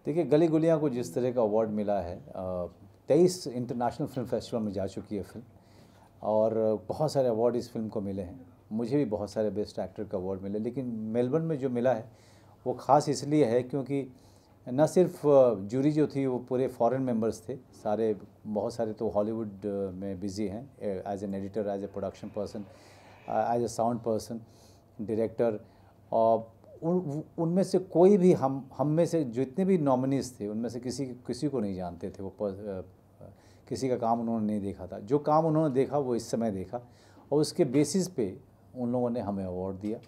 देखिए, गली गुलियाँ को जिस तरह का अवार्ड मिला है, 23 इंटरनेशनल फिल्म फेस्टिवल में जा चुकी है फिल्म, और बहुत सारे अवार्ड इस फिल्म को मिले हैं। मुझे भी बहुत सारे बेस्ट एक्टर का अवार्ड मिले, लेकिन मेलबर्न में जो मिला है वो ख़ास इसलिए है क्योंकि न सिर्फ जूरी जो थी वो पूरे फॉरेन मेंबर्स थे, सारे बहुत सारे तो हॉलीवुड में बिज़ी हैं as an editor, as a production person, as a sound person, director. और उनमें से कोई भी हम में से जितने भी नॉमिनीज़ थे उनमें से किसी को नहीं जानते थे। वो किसी का काम उन्होंने नहीं देखा था। जो काम उन्होंने देखा वो इस समय देखा, और उसके बेसिस पे उन लोगों ने हमें अवार्ड दिया।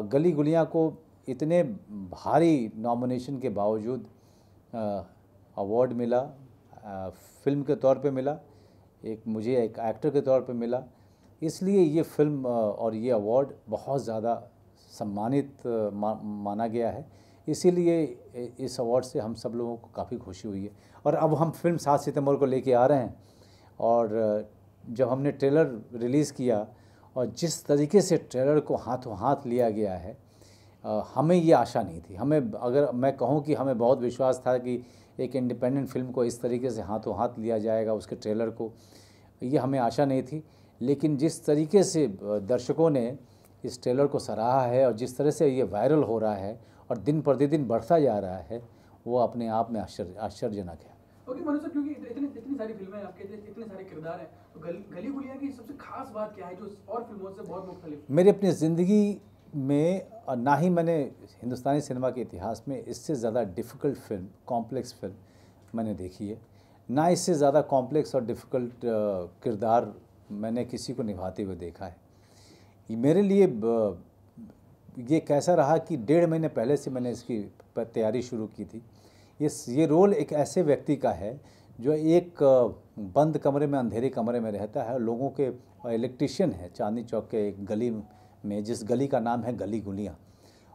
गली गुलियाँ को इतने भारी नॉमिनेशन के बावजूद अवार्ड मिला, फिल्म के तौर पे मिला, मुझे एक एक्टर के तौर पे मिला। इसलिए ये फिल्म और ये अवार्ड बहुत ज़्यादा सम्मानित माना गया है। इसीलिए इस अवार्ड से हम सब लोगों को काफ़ी खुशी हुई है। और अब हम फिल्म 7 सितंबर को लेके आ रहे हैं, और जब हमने ट्रेलर रिलीज़ किया और जिस तरीके से ट्रेलर को हाथों हाथ लिया गया है, हमें ये आशा नहीं थी। हमें, अगर मैं कहूँ कि हमें बहुत विश्वास था कि एक इंडिपेंडेंट फिल्म को इस तरीके से हाथों हाथ लिया जाएगा, उसके ट्रेलर को, ये हमें आशा नहीं थी। लेकिन जिस तरीके से दर्शकों ने इस ट्रेलर को सराहा है और जिस तरह से ये वायरल हो रहा है और दिन प्रतिदिन बढ़ता जा रहा है, वो अपने आप में आश्चर्यजनक है। ओके मनोज सर, क्योंकि इतनी सारी फिल्में आपके, इतने सारे किरदार हैं, तो गली गुलियाँ की सबसे खास बात क्या है जो और फिल्मों से बहुत मुख्तलिफ? मेरी अपनी ज़िंदगी में ना ही मैंने हिंदुस्तानी सिनेमा के इतिहास में इससे ज़्यादा डिफ़िकल्ट फिल्म, कॉम्प्लेक्स फिल्म मैंने देखी है। ना इससे ज़्यादा कॉम्प्लेक्स और डिफ़िकल्ट किरदार मैंने किसी को निभाते हुए देखा है। मेरे लिए ये कैसा रहा कि 1.5 महीने पहले से मैंने इसकी तैयारी शुरू की थी। ये रोल एक ऐसे व्यक्ति का है जो एक बंद कमरे में, अंधेरे कमरे में रहता है, लोगों के इलेक्ट्रीशियन है चांदनी चौक के एक गली में, जिस गली का नाम है गली गुलियाँ,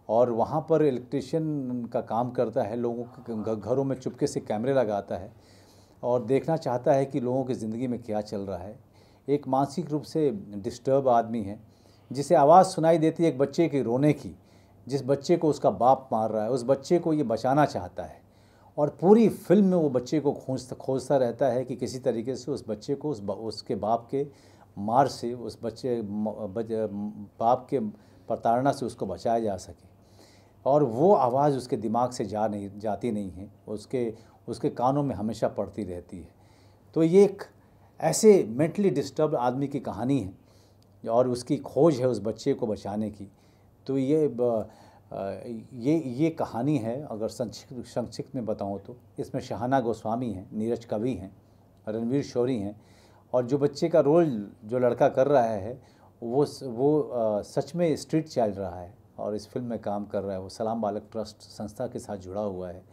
और वहाँ पर इलेक्ट्रीशियन का काम करता है। लोगों के घरों में चुपके से कैमरे लगाता है और देखना चाहता है कि लोगों की ज़िंदगी में क्या चल रहा है। एक मानसिक रूप से डिस्टर्ब आदमी है जिसे आवाज़ सुनाई देती है एक बच्चे के रोने की, जिस बच्चे को उसका बाप मार रहा है। उस बच्चे को ये बचाना चाहता है, और पूरी फिल्म में वो बच्चे को खोजता रहता है कि किसी तरीके से उस बच्चे को उसके बाप के मार से, उस बाप के प्रताड़ना से उसको बचाया जा सके। और वो आवाज़ उसके दिमाग से जाती नहीं है, उसके कानों में हमेशा पड़ती रहती है। तो ये एक ऐसे मेंटली डिस्टर्ब आदमी की कहानी है और उसकी खोज है उस बच्चे को बचाने की। तो ये कहानी है। अगर संक्षिप्त में बताऊं तो इसमें शहाना गोस्वामी हैं, नीरज कवि हैं, रणवीर शोरी हैं, और जो बच्चे का रोल जो लड़का कर रहा है वो सच में स्ट्रीट चल रहा है और इस फिल्म में काम कर रहा है। वो सलाम बालक ट्रस्ट संस्था के साथ जुड़ा हुआ है।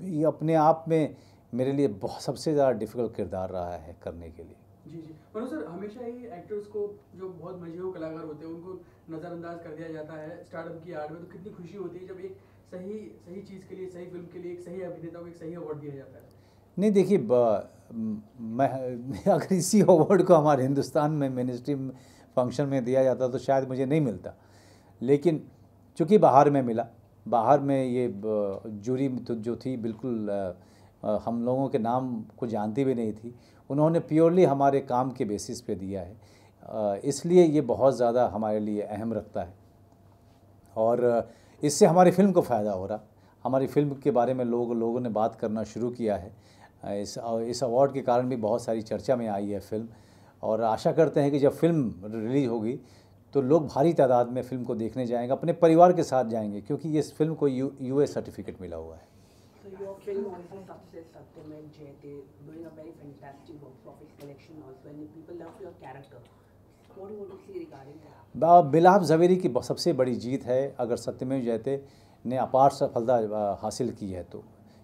ये अपने आप में मेरे लिए बहुत सबसे ज़्यादा डिफ़िकल्ट किरदार रहा है करने के लिए। जी जी मनोज सर, हमेशा ही एक्टर्स को, जो बहुत मशहूर कलाकार होते हैं, उनको नज़रअंदाज कर दिया जाता है स्टारडम की आड़ में। तो कितनी खुशी होती है जब एक सही चीज़ के लिए, सही फिल्म के लिए एक सही अभिनेता को एक सही अवार्ड दिया जाता है। नहीं, देखिए, मैं अगर इसी अवार्ड को हमारे हिंदुस्तान में मिनिस्ट्री फंक्शन में दिया जाता तो शायद मुझे नहीं मिलता। लेकिन चूँकि बाहर में मिला, बाहर में ये जूरी जो थी बिल्कुल हम लोगों के नाम को जानती भी नहीं थी। उन्होंने प्योरली हमारे काम के बेसिस पे दिया है, इसलिए ये बहुत ज़्यादा हमारे लिए अहम रखता है। और इससे हमारी फ़िल्म को फ़ायदा हो रहा। हमारी फ़िल्म के बारे में लोगों ने बात करना शुरू किया है। इस अवार्ड के कारण भी बहुत सारी चर्चा में आई है फ़िल्म, और आशा करते हैं कि जब फ़िल्म रिलीज़ होगी तो लोग भारी तादाद में फ़िल्म को देखने जाएंगे, अपने परिवार के साथ जाएंगे, क्योंकि इस फिल्म को यूए सर्टिफिकेट मिला हुआ है। So your film also success, Satyam Jayate, doing a very fantastic box office collection also, and people love your character. What do you want to say regarding that? मिलाप ज़वेरी की सबसे बड़ी जीत है। अगर सत्यमेव जयते ने अपार सफलता हासिल की है तो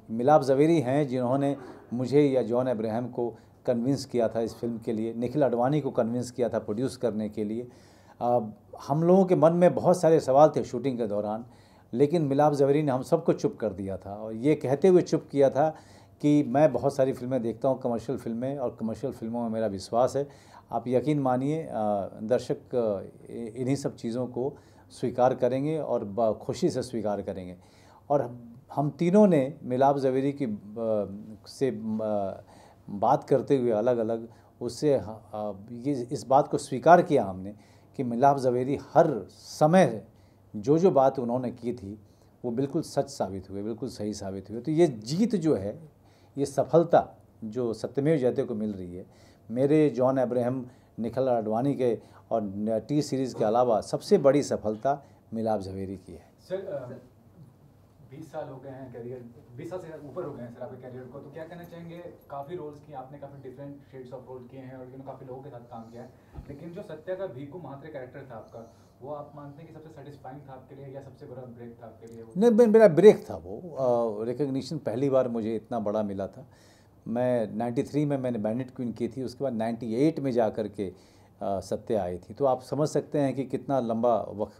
मिलाप ज़वेरी हैं जिन्होंने मुझे या जॉन अब्राहम को कन्विंस किया था इस फिल्म के लिए, निखिल अडवाणी को कन्विंस किया था प्रोड्यूस करने के लिए। हम लोगों के मन में बहुत सारे सवाल थे शूटिंग के दौरान, लेकिन मिलाप ज़वेरी ने हम सबको चुप कर दिया था, और ये कहते हुए चुप किया था कि मैं बहुत सारी फिल्में देखता हूँ, कमर्शियल फिल्में, और कमर्शियल फिल्मों में मेरा विश्वास है। आप यकीन मानिए, दर्शक इन्हीं सब चीज़ों को स्वीकार करेंगे और खुशी से स्वीकार करेंगे। और हम तीनों ने मिलाप ज़वेरी की से बात करते हुए अलग अलग उससे ये इस बात को स्वीकार किया हमने कि मिलाप ज़वेरी हर समय जो बात उन्होंने की थी वो बिल्कुल सच साबित हुए, बिल्कुल सही साबित हुए। तो ये जीत जो है, ये सफलता जो सत्यमेव जयते को मिल रही है, मेरे जॉन अब्राहम, निखिल आडवाणी के और टी सीरीज़ के अलावा सबसे बड़ी सफलता मिलाप ज़वेरी की है। सर 20 साल हो गए हैं करियर, 20 साल से ऊपर हो गए हैं सर आपके करियर को, तो क्या कहना चाहेंगे? काफ़ी रोल्स किए आपने, काफ़ी डिफरेंट शेड्स ऑफ रोल किए हैं और काफ़ी लोगों के साथ काम किया है, लेकिन जो सत्या का भीखू महात्रे कैरेक्टर था आपका, वो आप मानते हैं कि सबसे सेटिस्फाइंग था आपके लिए या सबसे बड़ा ब्रेक था आपके लिए? नहीं, मेरा ब्रेक था वो। रिकग्निशन पहली बार मुझे इतना बड़ा मिला था। मैं 93 में मैंने बैंडिट क्वीन की थी, उसके बाद 98 में जा कर के सत्या आई थी। तो आप समझ सकते हैं कि कितना लंबा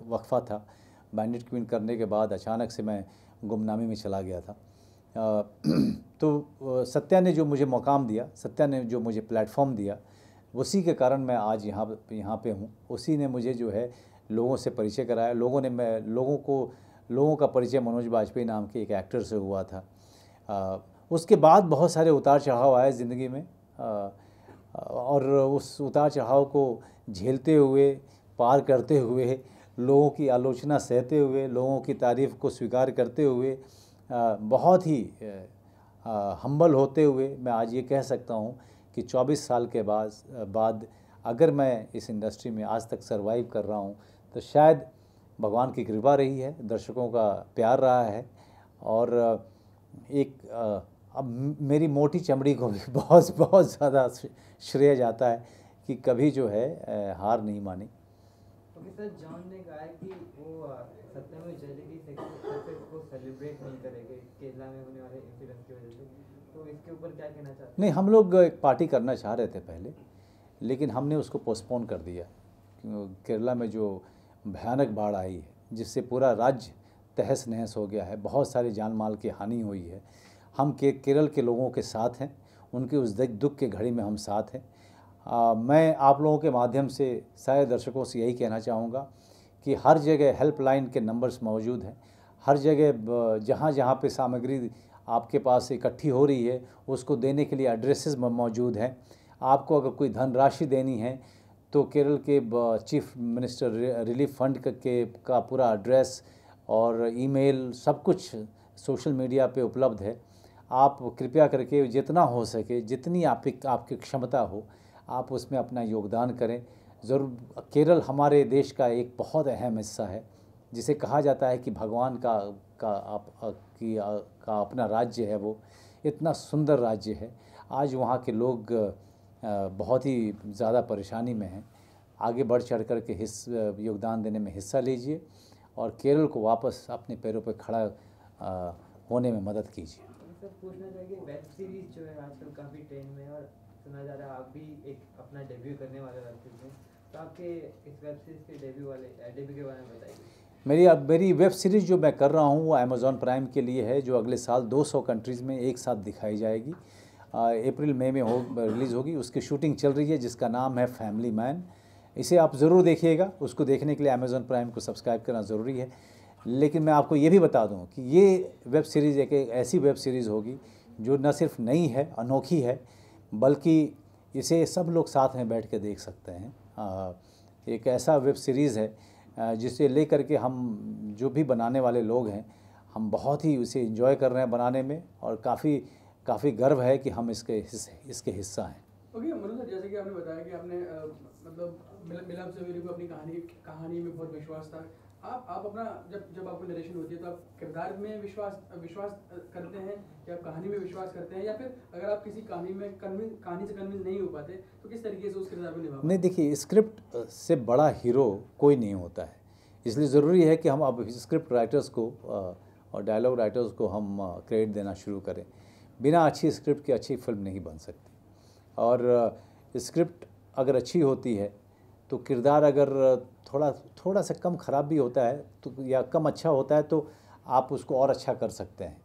वक्फा था। बैंडिट क्वीन करने के बाद अचानक से मैं गुमनामी में चला गया था। तो सत्या ने जो मुझे मुकाम दिया, सत्या ने जो मुझे प्लेटफॉर्म दिया, उसी के कारण मैं आज यहाँ पे हूँ। उसी ने मुझे जो है लोगों से परिचय कराया। लोगों का परिचय मनोज बाजपेयी नाम के एक एक्टर से हुआ था। उसके बाद बहुत सारे उतार चढ़ाव आए ज़िंदगी में, और उस उतार चढ़ाव को झेलते हुए, पार करते हुए, लोगों की आलोचना सहते हुए, लोगों की तारीफ़ को स्वीकार करते हुए, बहुत ही हम्बल होते हुए मैं आज ये कह सकता हूँ कि 24 साल के बाद अगर मैं इस इंडस्ट्री में आज तक सर्वाइव कर रहा हूँ तो शायद भगवान की कृपा रही है, दर्शकों का प्यार रहा है, और अब मेरी मोटी चमड़ी को भी बहुत बहुत ज़्यादा श्रेय जाता है कि कभी जो है हार नहीं मानी। ओके सर, जॉन ने कहा है कि वो सत्यमेव जयते की सक्सेस को सेलिब्रेट नहीं करेंगे केरला में होने वाले इंसिडेंट की वजह से, तो इसके ऊपर क्या कहना चाहते हैं? नहीं, हम लोग एक पार्टी करना चाह रहे थे पहले, लेकिन हमने उसको पोस्टपोन कर दिया। केरला में जो भयानक बाढ़ आई है, जिससे पूरा राज्य तहस नहस हो गया है, बहुत सारी जान माल की हानि हुई है। हम केरल के लोगों के साथ हैं, उनके उस दुख के घड़ी में हम साथ हैं। मैं आप लोगों के माध्यम से सारे दर्शकों से यही कहना चाहूँगा कि हर जगह हेल्पलाइन के नंबर्स मौजूद हैं। हर जगह जहाँ जहाँ पे सामग्री आपके पास इकट्ठी हो रही है, उसको देने के लिए एड्रेसेस मौजूद हैं। आपको अगर कोई धनराशि देनी है तो केरल के चीफ मिनिस्टर रिलीफ फंड का पूरा एड्रेस और ईमेल सब कुछ सोशल मीडिया पे उपलब्ध है। आप कृपया करके जितना हो सके, जितनी आपकी क्षमता हो, आप उसमें अपना योगदान करें। ज़रूर केरल हमारे देश का एक बहुत अहम हिस्सा है, जिसे कहा जाता है कि भगवान का अपना राज्य है। वो इतना सुंदर राज्य है। आज वहाँ के लोग बहुत ही ज़्यादा परेशानी में हैं। आगे बढ़ चढ़ कर के योगदान देने में हिस्सा लीजिए और केरल को वापस अपने पैरों पर खड़ा होने में मदद कीजिए। सर पूछना चाहिए, वेब सीरीज जो है आजकल काफ़ी ट्रेंड में है और सुना जा रहा है आप भी एक अपना डेब्यू करने वाले वेब सीरीज में, तो आपके इस वेब सीरीज के डेब्यू के बारे में बताइए। मेरी वेब सीरीज़ जो मैं कर रहा हूँ वो अमेज़ॉन प्राइम के लिए है, जो अगले साल 200 कंट्रीज़ में एक साथ दिखाई जाएगी। अप्रैल मई में रिलीज़ होगी। उसकी शूटिंग चल रही है, जिसका नाम है फैमिली मैन। इसे आप ज़रूर देखिएगा। उसको देखने के लिए अमेज़ॉन प्राइम को सब्सक्राइब करना ज़रूरी है। लेकिन मैं आपको ये भी बता दूं कि ये वेब सीरीज़ एक ऐसी वेब सीरीज़ होगी जो न सिर्फ नई है, अनोखी है, बल्कि इसे सब लोग साथ में बैठ के देख सकते हैं। एक ऐसा वेब सीरीज़ है जिसे लेकर के हम जो भी बनाने वाले लोग हैं, हम बहुत ही उसे एंजॉय कर रहे हैं बनाने में, और काफ़ी गर्व है कि हम इसके हिस्सा हैं। ओके मनोज सर, जैसे कि आपने बताया कि आपने मतलब मिलाप ज़वेरी को अपनी कहानी में बहुत विश्वास था। आप अपना जब आपको नरेशन होती है तो आप किरदार में विश्वास करते हैं या आप कहानी में विश्वास करते हैं, या फिर अगर आप किसी कहानी से कन्विंस नहीं हो पाते तो किस तरीके से उस किरदार में निभाते? नहीं, देखिए, स्क्रिप्ट से बड़ा हीरो कोई नहीं होता है। इसलिए ज़रूरी है कि हम अब स्क्रिप्ट राइटर्स को और डायलॉग राइटर्स को हम क्रेडिट देना शुरू करें। बिना अच्छी स्क्रिप्ट के अच्छी फिल्म नहीं बन सकती। और स्क्रिप्ट अगर अच्छी होती है तो किरदार अगर थोड़ा सा कम ख़राब भी होता है तो, या कम अच्छा होता है, तो आप उसको और अच्छा कर सकते हैं।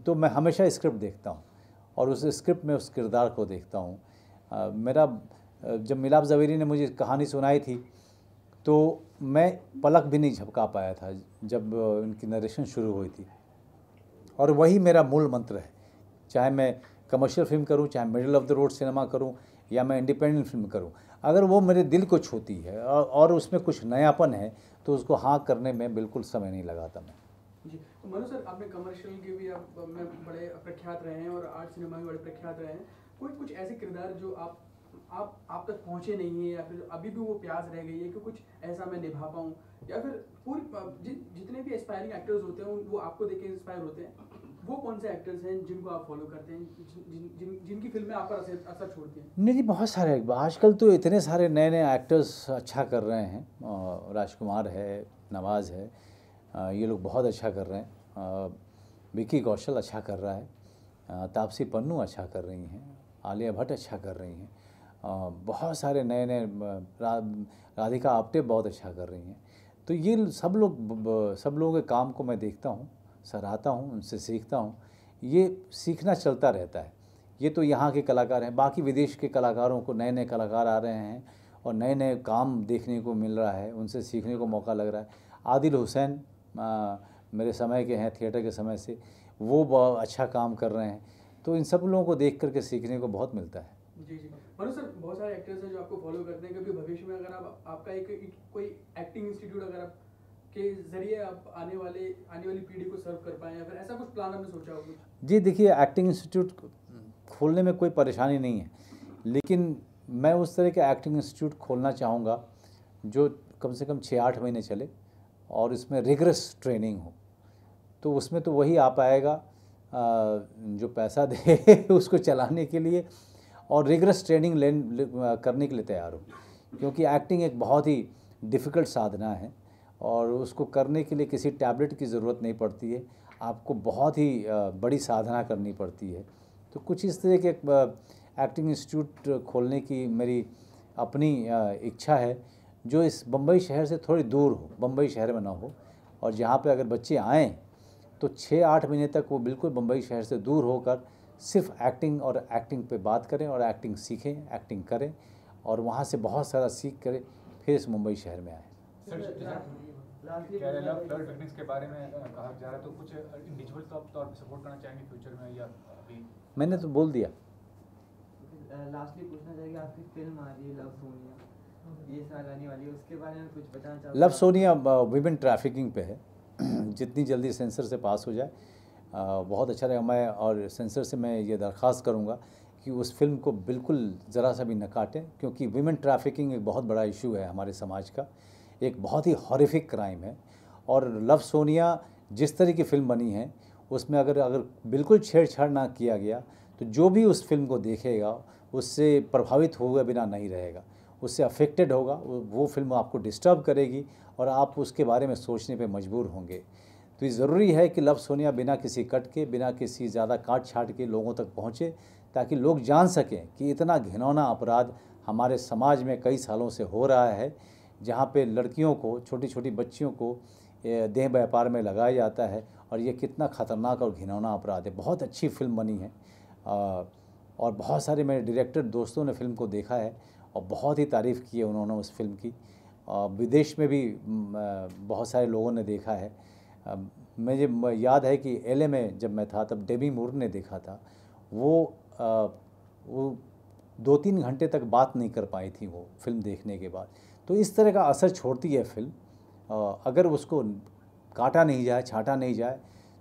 तो मैं हमेशा स्क्रिप्ट देखता हूँ और उस स्क्रिप्ट में उस किरदार को देखता हूँ। जब मिलाप ज़वेरी ने मुझे कहानी सुनाई थी तो मैं पलक भी नहीं झपका पाया था जब उनकी नरेशन शुरू हुई थी। और वही मेरा मूल मंत्र है, चाहे मैं कमर्शियल फिल्म करूं, चाहे middle of the road cinema करूं, या मैं इंडिपेंडेंट फिल्म करूं, अगर वो मेरे दिल को छूती है और उसमें कुछ नयापन है तो उसको हाँ करने में बिल्कुल समय नहीं लगाता मैं। जी, तो मनु सर, आपने कमर्शियल के भी आप में बड़े प्रख्यात रहे हैं और आर्ट सिनेमा में बड़े प्रख्यात रहे हैं। कोई कुछ ऐसे किरदार जो आप तक पहुँचे नहीं है, या फिर अभी भी वो प्यास रह गई है कि कुछ ऐसा मैं निभा पाऊँ, या फिर पूरी जितने भी एस्पायरिंग एक्टर्स होते हैं वो आपको देख के इंस्पायर होते हैं, वो कौन से एक्टर्स हैं जिनको आप फॉलो करते हैं, जिनकी फिल्में आप पर असर छोड़ती हैं? नहीं जी, बहुत सारे, आजकल तो इतने सारे नए नए एक्टर्स अच्छा कर रहे हैं। राजकुमार है, नवाज़ है, ये लोग बहुत अच्छा कर रहे हैं। विकी कौशल अच्छा कर रहा है, तापसी पन्नू अच्छा कर रही हैं, आलिया भट्ट अच्छा कर रही हैं, बहुत सारे नए नए, राधिका आप्टे बहुत अच्छा कर रही हैं। तो ये सब लोगों के काम को मैं देखता हूँ, सराहता हूँ, उनसे सीखता हूँ। ये सीखना चलता रहता है। ये तो यहाँ के कलाकार हैं, बाकी विदेश के कलाकारों को, नए नए कलाकार आ रहे हैं और नए नए काम देखने को मिल रहा है, उनसे सीखने को मौका लग रहा है। आदिल हुसैन मेरे समय के हैं, थिएटर के समय से, वो बहुत अच्छा काम कर रहे हैं। तो इन सब लोगों को देख करके सीखने को बहुत मिलता है। जी जी, मनु सर, बहुत सारे एक्टर्स हैं जो आपको फॉलो करते हैं, क्योंकि भविष्य में अगर आपका एक कोई एक्टिंग इंस्टीट्यूट अगर आप के जरिए आप आने वाली पीढ़ी को सर्व कर पाएँ, या फिर ऐसा कुछ प्लान आपने सोचा हो? जी देखिए, एक्टिंग इंस्टीट्यूट खोलने में कोई परेशानी नहीं है, लेकिन मैं उस तरह का एक्टिंग इंस्टीट्यूट खोलना चाहूँगा जो कम से कम 6-8 महीने चले और इसमें रिगरस ट्रेनिंग हो। तो उसमें तो वही आ पाएगा जो पैसा दे उसको चलाने के लिए और रिगरस ट्रेनिंग करने के लिए तैयार हो, क्योंकि एक्टिंग एक बहुत ही डिफ़िकल्ट साधना है और उसको करने के लिए किसी टैबलेट की ज़रूरत नहीं पड़ती है, आपको बहुत ही बड़ी साधना करनी पड़ती है। तो कुछ इस तरह के एक्टिंग इंस्टीट्यूट खोलने की मेरी अपनी इच्छा है, जो इस बम्बई शहर से थोड़ी दूर हो, बम्बई शहर में ना हो, और जहाँ पे अगर बच्चे आएँ तो 6-8 महीने तक वो बिल्कुल बम्बई शहर से दूर होकर सिर्फ एक्टिंग और एक्टिंग पे बात करें और एक्टिंग सीखें, एक्टिंग करें और वहाँ से बहुत सारा सीख करें, फिर इस मुंबई शहर में आएँ। केरला फ्लड विक्टिम्स के बारे में कहा जा रहा है, तो कुछ इंडिविजुअल तौर पे सपोर्ट करना चाहेंगे फ्यूचर में, या अभी? मैंने तो बोल दिया। लास्टली पूछना चाहिए, आपकी फिल्म आ रही है लव सोनिया, ये साल आने वाली है, उसके बारे में कुछ बताना चाहोगे? लव सोनिया विमेन ट्रैफिकिंग पे है। जितनी जल्दी सेंसर से पास हो जाए बहुत अच्छा रहेगा। मैं और सेंसर से मैं ये दरख्वास्त करूँगा कि उस फिल्म को बिल्कुल ज़रा सा भी न काटें, क्योंकि विमेन ट्रैफिकिंग एक बहुत बड़ा इशू है हमारे समाज का, एक बहुत ही हॉरिफिक क्राइम है। और लव सोनिया जिस तरह की फ़िल्म बनी है उसमें अगर बिल्कुल छेड़छाड़ ना किया गया तो जो भी उस फिल्म को देखेगा उससे प्रभावित हुए बिना नहीं रहेगा, उससे अफेक्टेड होगा। वो फिल्म आपको डिस्टर्ब करेगी और आप उसके बारे में सोचने पे मजबूर होंगे। तो ये ज़रूरी है कि लव सोनिया बिना किसी कट के, बिना किसी ज़्यादा काट छाट के लोगों तक पहुँचे, ताकि लोग जान सकें कि इतना घिनौना अपराध हमारे समाज में कई सालों से हो रहा है, जहाँ पे लड़कियों को, छोटी छोटी बच्चियों को देह व्यापार में लगाया जाता है, और ये कितना ख़तरनाक और घिनौना अपराध है। बहुत अच्छी फिल्म बनी है और बहुत सारे मेरे डायरेक्टर दोस्तों ने फिल्म को देखा है और बहुत ही तारीफ़ की है उन्होंने उस फिल्म की। विदेश में भी बहुत सारे लोगों ने देखा है। मुझे याद है कि LA में जब मैं था तब डेमी मूर ने देखा था, वो 2-3 घंटे तक बात नहीं कर पाई थी वो फिल्म देखने के बाद। तो इस तरह का असर छोड़ती है फिल्म, अगर उसको काटा नहीं जाए, छाटा नहीं जाए,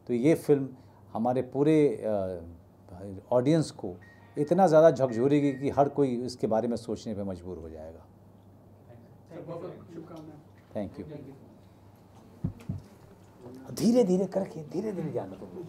तो ये फिल्म हमारे पूरे ऑडियंस को इतना ज़्यादा झकझोरेगी कि हर कोई इसके बारे में सोचने पे मजबूर हो जाएगा। Thank you. धीरे धीरे करके, धीरे धीरे जाना तुम।